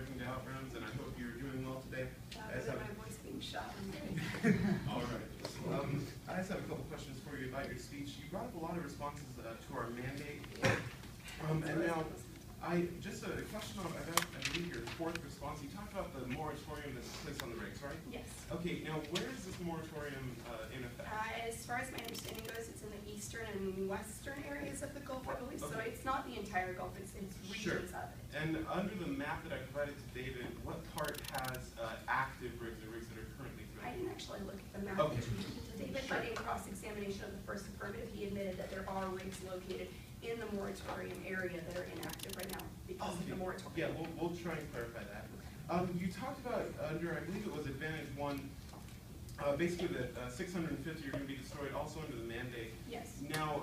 checking the Outrounds, and I hope you're doing well today. My voice being shot. All right. I just have a couple questions for you about your speech. You brought up a lot of responses to our mandate. And now, just a question on, I believe your fourth response. You talked about the moratorium that's placed on the rigs, right? Yes. Okay, now where is this moratorium in effect? As far as my understanding goes, it's in the eastern and western areas of the Gulf, I believe. Okay. So it's not the entire Gulf, it's regions of it. And under the map that I provided to David, what part has active rigs or rigs that are currently threatened? I didn't actually look at the map Okay. that you gave to David, but in cross-examination of the first affirmative, he admitted that there are rigs located in the moratorium area that are inactive right now because of the moratorium. Yeah, we'll try and clarify that. You talked about under, I believe it was Advantage 1, basically that 650 are going to be destroyed also under the mandate. Yes. Now,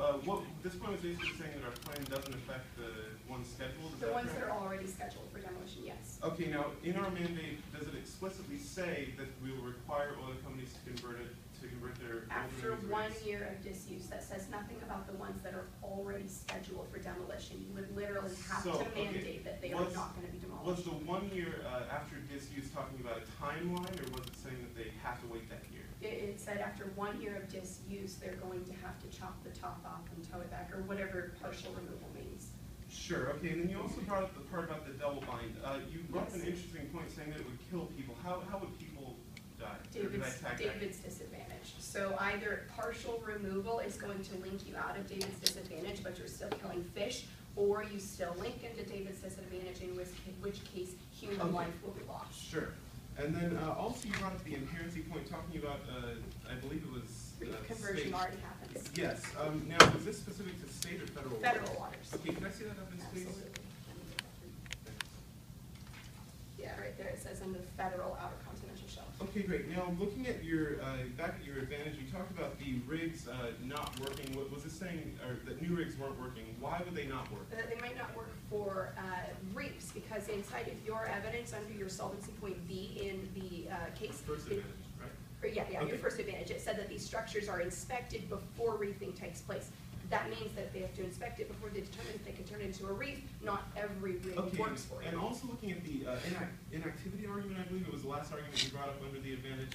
this point was basically saying that our plan doesn't affect the ones scheduled? The ones that are already scheduled for demolition, yes. Okay, now, in our mandate, does it explicitly say that we will require oil companies to convert their after 1 year of disuse? That says nothing about the ones that are already scheduled for demolition. You would literally have to mandate that they are not going to be demolished. Was the 1 year after disuse talking about a timeline, or was it saying that they have to wait that year? It said after 1 year of disuse, they're going to have to chop the top off and tow it back, or whatever partial removal means. Sure, okay, and then you also brought up the part about the double bind. You brought up an interesting point saying that it would kill people. How would people die? David's disadvantage. So either partial removal is going to link you out of David's disadvantage, but you're still killing fish, or you still link into David's disadvantage, in which case human life will be lost. Sure. And then also you brought up the inherency point, talking about, I believe it was conversion state. already happens. Yes. Now, is this specific to state or federal? Federal waters. Okay, can I see that evidence, please? Absolutely. Yeah, right there it says under the federal outer continental shelf. Okay, great. Now, looking at your back at your advantage, you talked about the rigs not working. What was it saying? Or that new rigs weren't working? Why would they not work? They might not work for reefs because inside of your evidence under your solvency point B in the case. First advantage, right? Yeah, okay. Your first advantage. It said that these structures are inspected before reefing takes place. That means that they have to inspect it before they determine if they can turn it into a reef. Not every rig works for it. And also looking at the inactivity argument, I believe it was the last argument you brought up under the advantage.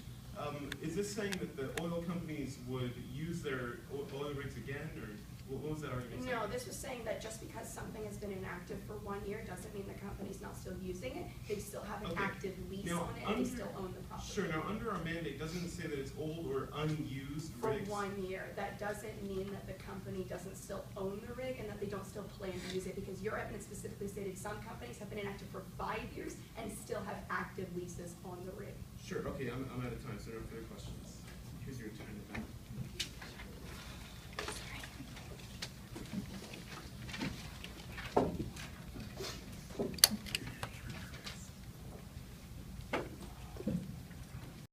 Is this saying that the oil companies would use their oil rigs again, or what was that argument saying? No, this was saying that just because something has been inactive for 1 year doesn't mean the company's not still using it. They still have an active lease on it, and they still own the property. Sure. Now, under our mandate, doesn't it say that it's old or unused for rigs? 1 year. That doesn't mean that the company doesn't still own the rig and that they don't still plan to use it, because your evidence specifically stated some companies have been inactive for 5 years and still have active leases on the rig. Sure. Okay, I'm out of time, so no further questions. Here's your time.